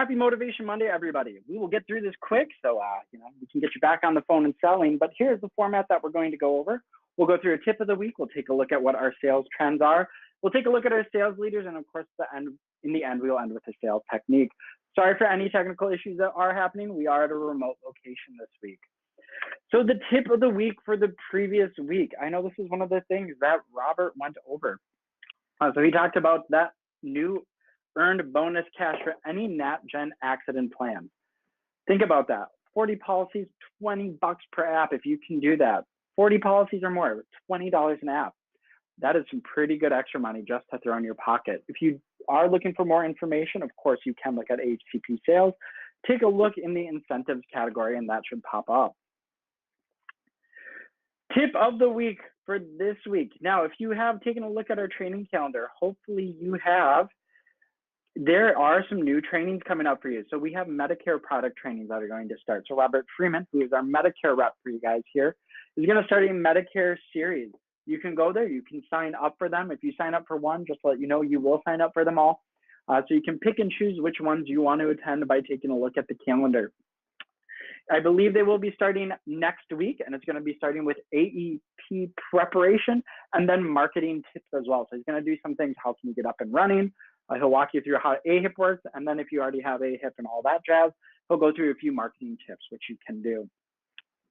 Happy Motivation Monday, everybody. We will get through this quick, so we can get you back on the phone and selling. But here's the format that we're going to go over. We'll go through a tip of the week. We'll take a look at what our sales trends are. We'll take a look at our sales leaders, and of course, in the end, we will end with a sales technique. Sorry for any technical issues that are happening. We are at a remote location this week. So the tip of the week for the previous week. I know this is one of the things that Robert went over. So he talked about that new earned bonus cash for any NatGen accident plan. Think about that. 40 policies, $20 per app if you can do that. 40 policies or more, $20 an app. That is some pretty good extra money just to throw in your pocket. If you are looking for more information, of course, you can look at AHCP sales. Take a look in the incentives category and that should pop up. Tip of the week for this week. Now, if you have taken a look at our training calendar, hopefully you have. There are some new trainings coming up for you. So we have Medicare product trainings that are going to start. So Robert Freeman, who is our Medicare rep for you guys here, is going to start a Medicare series. You can go there. You can sign up for them. If you sign up for one, just to let you know, you will sign up for them all. So you can pick and choose which ones you want to attend by taking a look at the calendar. I believe they will be starting next week, and it's going to be starting with AEP preparation and then marketing tips as well. So he's going to do some things. How can you get up and running? He'll walk you through how AHIP works, and then if you already have AHIP and all that jazz, he'll go through a few marketing tips, which you can do.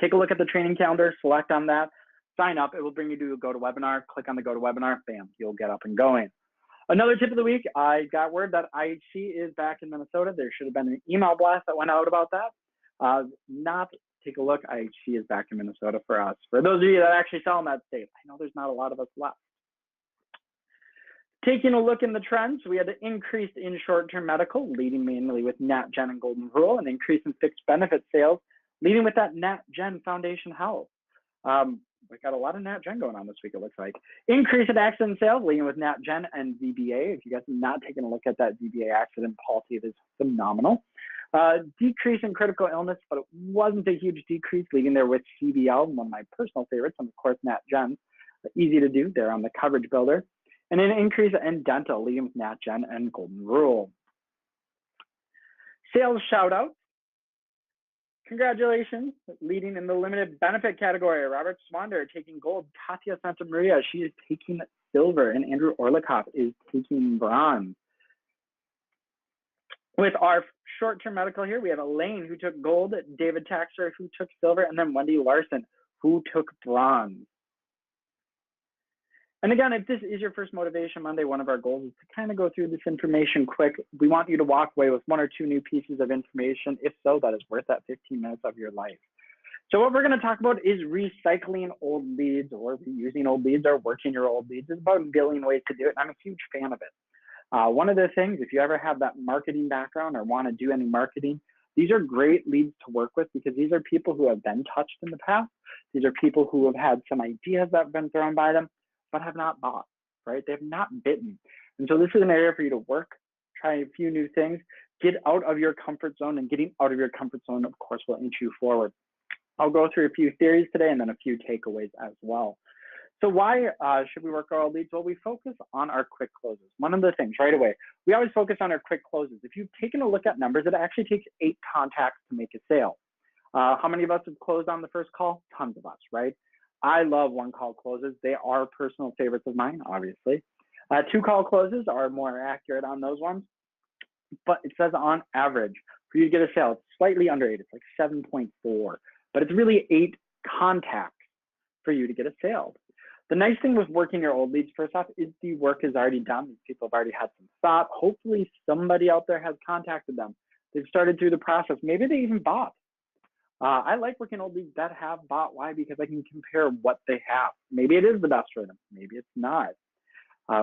Take a look at the training calendar, select on that, sign up. It will bring you to a GoToWebinar. Click on the GoToWebinar, bam, you'll get up and going. Another tip of the week, I got word that IHC is back in Minnesota. There should have been an email blast that went out about that. Take a look, IHC is back in Minnesota for us. For those of you that actually sell in that state, I know there's not a lot of us left. Taking a look in the trends, we had an increase in short-term medical, leading mainly with NatGen and Golden Rule, an increase in fixed benefit sales, leading with that NatGen Foundation Health. We got a lot of NatGen going on this week, it looks like. Increase in accident sales, leading with NatGen and VBA. If you guys have not taken a look at that VBA accident policy, it is phenomenal. Decrease in critical illness, but it wasn't a huge decrease, leading there with CBL, one of my personal favorites, and of course NatGen. Easy to do, they're on the coverage builder. And an increase in dental, leading with NatGen and Golden Rule. Sales shout out. Congratulations, leading in the limited benefit category. Robert Swander taking gold. Katia Santa Maria, she is taking silver. And Andrew Orlikoff is taking bronze. With our short-term medical here, we have Elaine who took gold, David Taxer who took silver, and then Wendy Larson who took bronze. And again, if this is your first Motivation Monday, one of our goals is to kind of go through this information quick. We want you to walk away with one or two new pieces of information. If so, that is worth that 15 minutes of your life. So what we're going to talk about is recycling old leads or reusing old leads or working your old leads. There's about a billion ways to do it, and I'm a huge fan of it. One of the things, if you ever have that marketing background or want to do any marketing, these are great leads to work with because these are people who have been touched in the past. These are people who have had some ideas that have been thrown by them, but have not bought, right? They have not bitten. And so this is an area for you to work, try a few new things, get out of your comfort zone, and getting out of your comfort zone, of course, will inch you forward. I'll go through a few theories today and then a few takeaways as well. So why should we work our old leads? Well, we focus on our quick closes. One of the things right away, we always focus on our quick closes. If you've taken a look at numbers, it actually takes 8 contacts to make a sale. How many of us have closed on the first call? Tons of us, right? I love one-call closes. They are personal favorites of mine, obviously. 2-call closes are more accurate on those ones, but it says on average for you to get a sale, it's slightly under 8. It's like 7.4, but it's really 8 contacts for you to get a sale. The nice thing with working your old leads, first off, is the work is already done. These people have already had some thought. Hopefully somebody out there has contacted them. They've started through the process. Maybe they even bought. I like working old leads that have bought. Why? Because I can compare what they have. Maybe it is the best for them. Maybe it's not.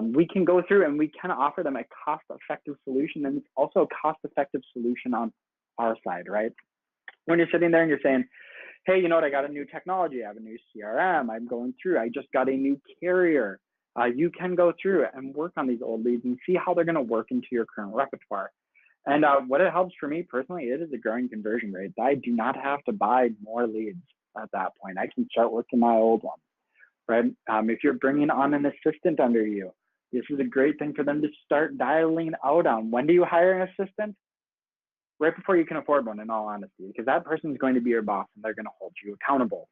We can go through and we can offer them a cost-effective solution, and it's also a cost-effective solution on our side, right? When you're sitting there and you're saying, hey, you know what, I got a new technology, I have a new CRM, I'm going through, I just got a new carrier. You can go through and work on these old leads and see how they're going to work into your current repertoire. And what it helps for me personally, it is a growing conversion rate. I do not have to buy more leads at that point. I can start working my old ones, right? If you're bringing on an assistant under you, this is a great thing for them to start dialing out on. When do you hire an assistant? right before you can afford one, in all honesty, because that person is going to be your boss and they're going to hold you accountable.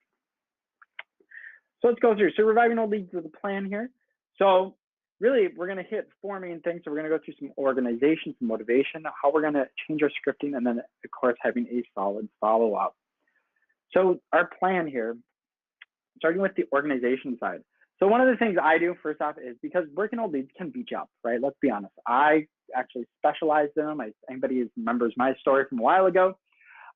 So let's go through. So reviving old leads is the plan here. So really, we're going to hit 4 main things. So we're going to go through some organization, some motivation, how we're going to change our scripting, and then, of course, having a solid follow-up. So our plan here, starting with the organization side. So one of the things I do, first off, is because working old leads can beat you up, right? Let's be honest. I actually specialize in them. Anybody who remembers my story from a while ago,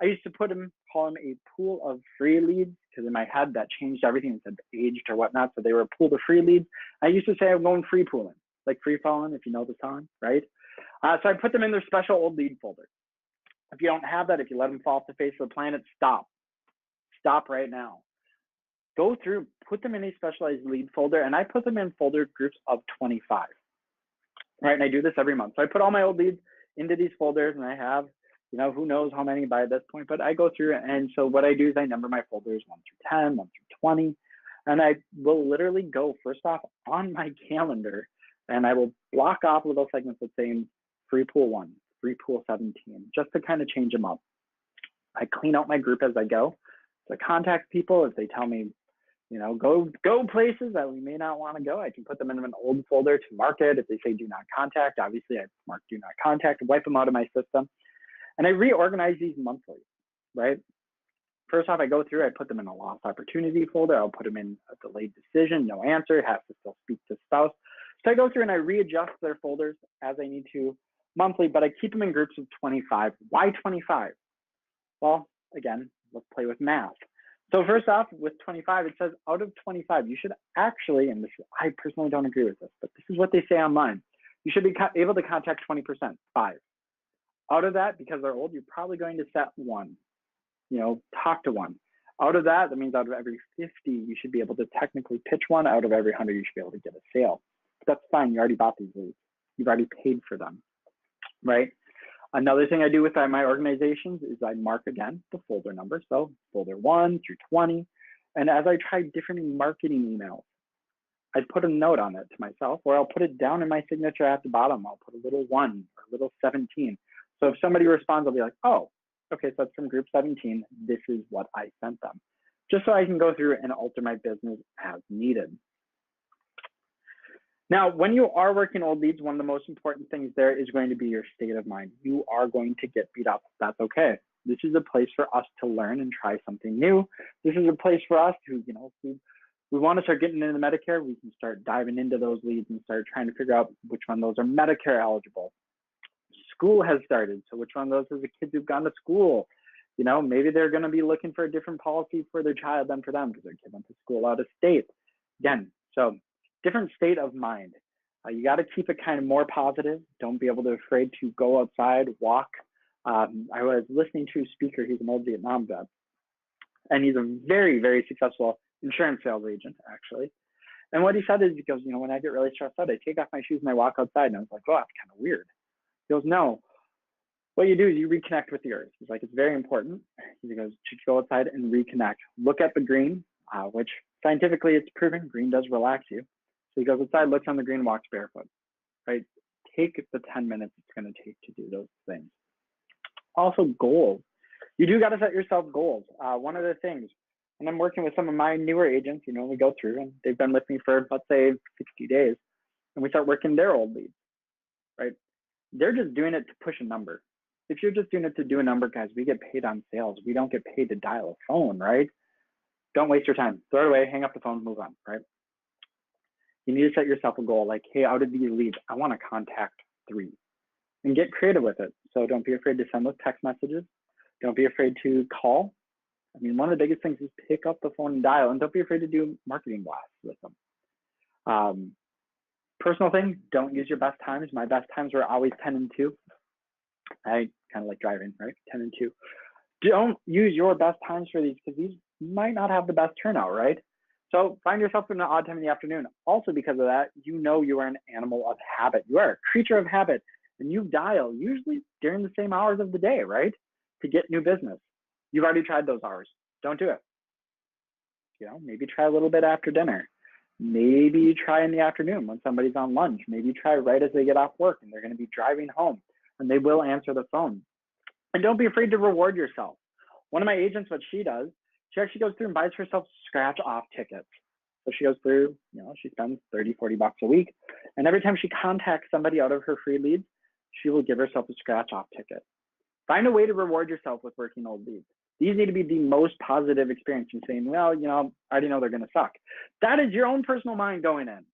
I used to call them a pool of free leads, because in my head that changed everything. It said aged or whatnot, so they were a pool of free leads. I used to say I'm going free pooling, like free falling, if you know the song, right? So I put them in their special old lead folder. If you don't have that, if you let them fall off the face of the planet, stop. Stop right now. Go through, put them in a specialized lead folder, and I put them in folder groups of 25, right? And I do this every month. So I put all my old leads into these folders, and I have, who knows how many by this point, but I go through, and so what I do is I number my folders 1 through 10, 1 through 20, and I will literally go first off on my calendar, and I will block off little segments that say free pool 1, free pool 17, just to kind of change them up. I clean out my group as I go. So I contact people if they tell me, go places that we may not want to go. I can put them in an old folder to mark it. If they say do not contact, obviously I mark do not contact, wipe them out of my system. And I reorganize these monthly, right? First off, I go through, I put them in a lost opportunity folder. I'll put them in a delayed decision, no answer, has to still speak to spouse. So I go through and I readjust their folders as I need to monthly, but I keep them in groups of 25. Why 25? Well, again, let's play with math. So first off, with 25, it says out of 25, you should actually, and I personally don't agree with this, but this is what they say online, you should be able to contact 20%, 5. Out of that, because they're old, you're probably going to set 1, talk to 1. Out of that, that means out of every 50, you should be able to technically pitch 1. Out of every 100, you should be able to get a sale. But that's fine, you already bought these leads. You've already paid for them, right? Another thing I do with my organizations is I mark again the folder number. So folder 1 through 20. And as I try different marketing emails, I put a note on it to myself, or I'll put it down in my signature at the bottom. I'll put a little 1 or a little 17. So if somebody responds, I'll be like, oh, okay, so that's from group 17. This is what I sent them. Just so I can go through and alter my business as needed. Now, when you are working old leads, one of the most important things there is going to be your state of mind. You are going to get beat up. That's okay. This is a place for us to learn and try something new. This is a place for us who, we want to start getting into Medicare. We can start diving into those leads and start trying to figure out which one of those are Medicare eligible. School has started. So which one of those is the kids who've gone to school? Maybe they're going to be looking for a different policy for their child than for them because their kid went to school out of state. Again, so different state of mind. You got to keep it kind of more positive. Don't be afraid to go outside, walk. I was listening to a speaker. He's an old Vietnam vet, and he's a very, very successful insurance sales agent, actually. And what he said is, he goes, when I get really stressed out, I take off my shoes and I walk outside. And I was like, oh, that's kind of weird. He goes, no. What you do is you reconnect with the earth. He's like, it's very important. He goes, to go outside and reconnect. Look at the green, which scientifically it's proven green does relax you. So he goes outside, looks on the green, walks barefoot, right? Take the 10 minutes it's going to take to do those things. Also, goals. You do got to set yourself goals. One of the things, and I'm working with some of my newer agents, we go through and they've been with me for, let's say, 60 days, and we start working their old leads, right? They're just doing it to push a number. If you're just doing it to do a number, guys, we get paid on sales. We don't get paid to dial a phone, right? Don't waste your time. Throw it away, hang up the phone, move on, right? You need to set yourself a goal like, hey, out of these leads, I want to contact 3 and get creative with it. So don't be afraid to send those text messages. Don't be afraid to call. One of the biggest things is pick up the phone and dial, and don't be afraid to do marketing blasts with them. Personal thing, don't use your best times. My best times were always 10 and 2. I kind of like driving, right? 10 and 2. Don't use your best times for these because these might not have the best turnout, right? So find yourself in an odd time in the afternoon. Also because of that, you are an animal of habit. You are a creature of habit, and you dial usually during the same hours of the day, right? To get new business. You've already tried those hours. Don't do it. Maybe try a little bit after dinner. Maybe try in the afternoon when somebody's on lunch. Maybe try right as they get off work and they're going to be driving home and they will answer the phone. And don't be afraid to reward yourself. One of my agents, what she does, she actually goes through and buys herself scratch off tickets. So she goes through, she spends 30, 40 bucks a week. And every time she contacts somebody out of her free leads, she will give herself a scratch off ticket. Find a way to reward yourself with working old leads. These need to be the most positive experience. You're saying, well, I already know they're going to suck. That is your own personal mind going in.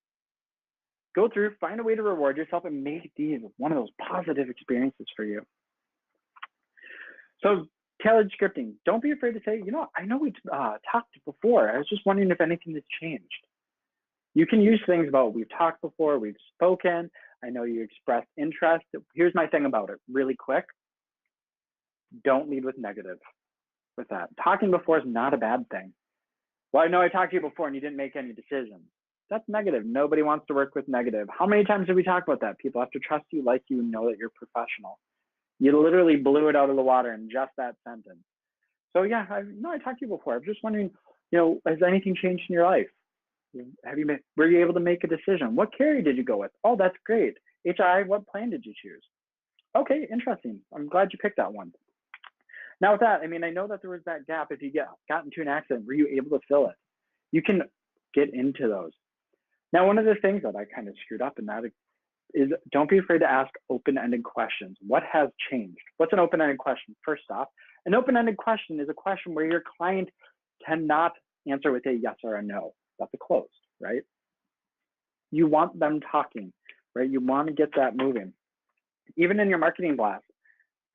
Go through, find a way to reward yourself and make these one of those positive experiences for you. So tailored scripting, don't be afraid to say, I know we talked before. I was just wondering if anything has changed. You can use things about we've talked before, we've spoken. I know you expressed interest. Here's my thing about it really quick. Don't lead with negative with that. Talking before is not a bad thing. Well, I know I talked to you before and you didn't make any decisions. That's negative. Nobody wants to work with negative. How many times did we talk about that? People have to trust you, like you, and know that you're professional. You literally blew it out of the water in just that sentence. So yeah, I talked to you before. I'm just wondering, has anything changed in your life? Were you able to make a decision? What carrier did you go with? Oh, that's great. HI, what plan did you choose? Okay, interesting. I'm glad you picked that one. Now with that, I know that there was that gap. If you got into an accident, were you able to fill it? You can get into those. Now, one of the things that I kind of screwed up in that is don't be afraid to ask open-ended questions. What has changed? What's an open-ended question? First off, an open-ended question is a question where your client cannot answer with a yes or a no. That's a closed, right? You want them talking, right? You want to get that moving. Even in your marketing blast,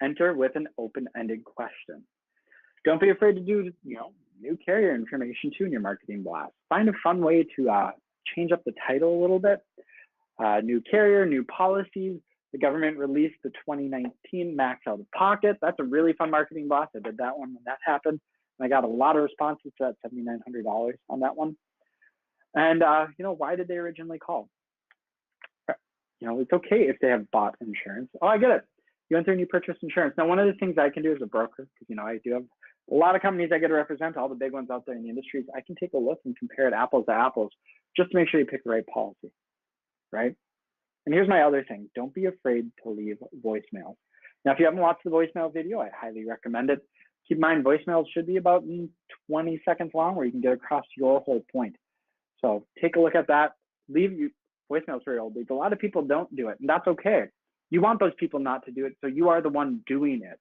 enter with an open-ended question. Don't be afraid to do, new carrier information too in your marketing blast. Find a fun way to change up the title a little bit. New carrier, new policies. The government released the 2019 Max Out of Pocket. That's a really fun marketing blast. I did that one when that happened. And I got a lot of responses to that $7,900 on that one. And, why did they originally call? It's okay if they have bought insurance. Oh, I get it. You went through and you purchased insurance. Now, one of the things I can do as a broker, because, I do have a lot of companies I get to represent, all the big ones out there in the industries, I can take a look and compare it apples to apples just to make sure you pick the right policy, right? And here's my other thing. Don't be afraid to leave voicemails. Now, if you haven't watched the voicemail video, I highly recommend it. Keep in mind, voicemails should be about 20 seconds long where you can get across your whole point. So take a look at that. Leave voicemails for your old leads. A lot of people don't do it, and that's okay. You want those people not to do it, so you are the one doing it.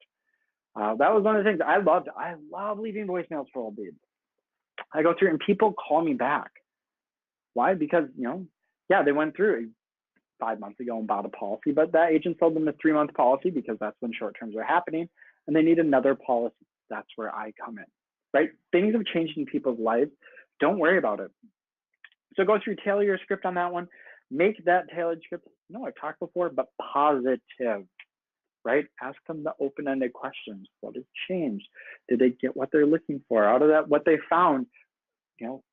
That was one of the things I loved. I love leaving voicemails for old leads. I go through and people call me back. Why? Because, they went through 5 months ago and bought a policy, but that agent sold them a 3-month policy because that's when short terms are happening and they need another policy. That's where I come in, right? Things have changed in people's lives. Don't worry about it. So go through, tailor your script on that one. Make that tailored script. I've talked before, but positive, right? Ask them the open-ended questions. What has changed? Did they get what they're looking for? Out of that, what they found,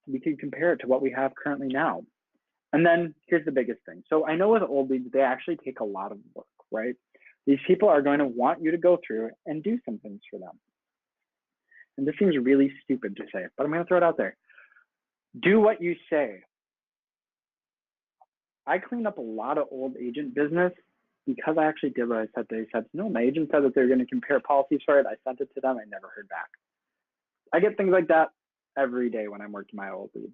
we can compare it to what we have currently now. And then here's the biggest thing. So I know with old leads, they actually take a lot of work, right? These people are going to want you to go through and do some things for them. And this seems really stupid to say, but I'm going to throw it out there. Do what you say. I cleaned up a lot of old agent business because I actually did what I said. They said, no, my agent said that they're going to compare policies for it. I sent it to them. I never heard back. I get things like that every day when I'm working my old leads.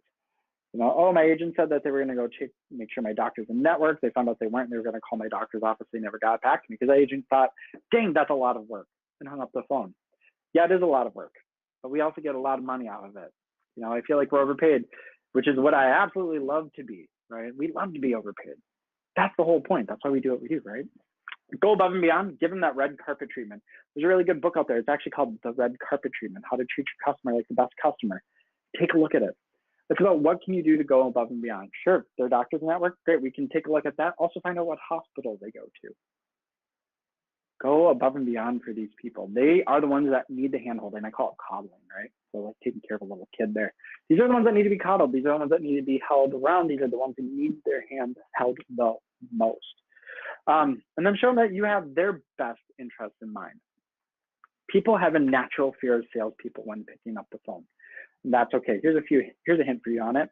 My agent said that they were going to go make sure my doctor's in network. They found out they weren't. They were going to call my doctor's office. They never got back to me because the agent thought, dang, that's a lot of work, and hung up the phone. Yeah, it is a lot of work, but we also get a lot of money out of it. I feel like we're overpaid, which is what I absolutely love to be, right? We love to be overpaid. That's the whole point. That's why we do what we do, right? Go above and beyond, give them that red carpet treatment. There's a really good book out there. It's actually called The Red Carpet Treatment, How to Treat Your Customer Like the Best Customer. Take a look at it. It's about what can you do to go above and beyond. Sure, their doctor's network, great. We can take a look at that. Also find out what hospital they go to. Go above and beyond for these people. They are the ones that need the hand-holding. I call it coddling, right? So like taking care of a little kid there. These are the ones that need to be coddled. These are the ones that need to be held around. These are the ones who need their hand held the most. And then show them that you have their best interests in mind. People have a natural fear of salespeople when picking up the phone. And that's okay. Here's a hint for you on it.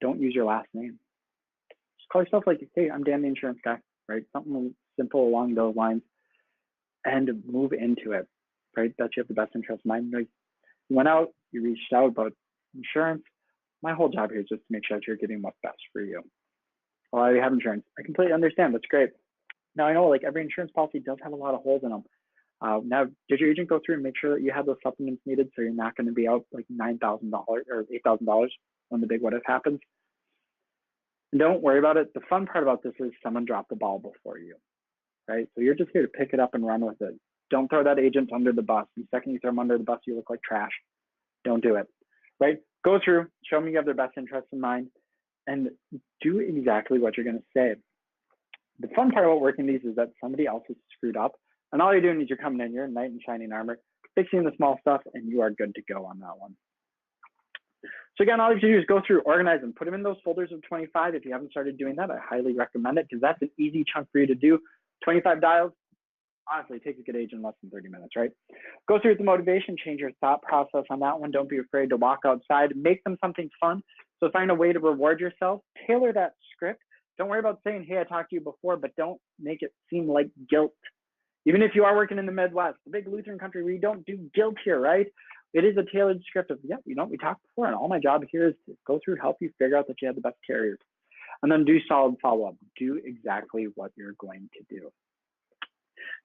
Don't use your last name. Just call yourself like, hey, I'm Dan the insurance guy, right? Something simple along those lines. and move into it, right? That you have the best interest in mind. Like, you went out, you reached out about insurance. My whole job here is just to make sure that you're getting what's best for you. Well, you have insurance. I completely understand. That's great. Now, I know like every insurance policy does have a lot of holes in them. Now, did your agent go through and make sure that you had those supplements needed so you're not going to be out like $9,000 or $8,000 when the big what if happens? And don't worry about it. The fun part about this is someone dropped the ball before you, right? So you're just here to pick it up and run with it. Don't throw that agent under the bus. The second you throw them under the bus, you look like trash. Don't do it, right? Go through, show them you have their best interests in mind, and do exactly what you're going to say. The fun part about working these is that somebody else is screwed up, and all you're doing is you're coming in, you're a knight in shining armor, fixing the small stuff, and you are good to go on that one. So again, all you have to do is go through, organize them, put them in those folders of 25. If you haven't started doing that, I highly recommend it because that's an easy chunk for you to do. 25 dials, honestly, it takes a good agent in less than 30 minutes, right? Go through the motivation, change your thought process on that one. Don't be afraid to walk outside, make them something fun. So find a way to reward yourself, tailor that script. Don't worry about saying, hey, I talked to you before, but don't make it seem like guilt. Even if you are working in the Midwest, the big Lutheran country, we don't do guilt here, right? It is a tailored script of, yeah, we talked before, and all my job here is to go through, help you figure out that you have the best carriers. And then do solid follow-up. Do exactly what you're going to do.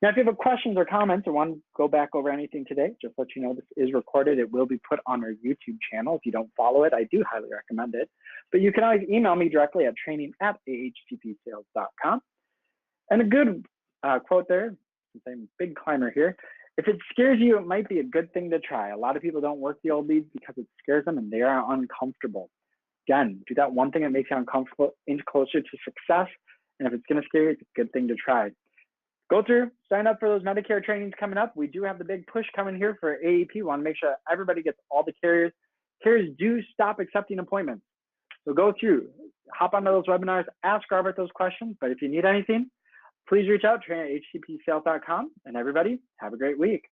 Now, if you have questions or comments or want to go back over anything today, just let you know this is recorded. It will be put on our YouTube channel. If you don't follow it, I do highly recommend it. But you can always email me directly at training@ahcpsales.com. And a good quote there, since I'm a big climber here, if it scares you, it might be a good thing to try. A lot of people don't work the old leads because it scares them and they are uncomfortable. Again, do that one thing that makes you uncomfortable, inch closer to success. And if it's going to scare you, it's a good thing to try. Go through, sign up for those Medicare trainings coming up. We do have the big push coming here for AEP. We want to make sure everybody gets all the carriers. Carriers do stop accepting appointments. So go through, hop onto those webinars, ask Robert those questions. But if you need anything, please reach out, train@hcpsales.com. And everybody, have a great week.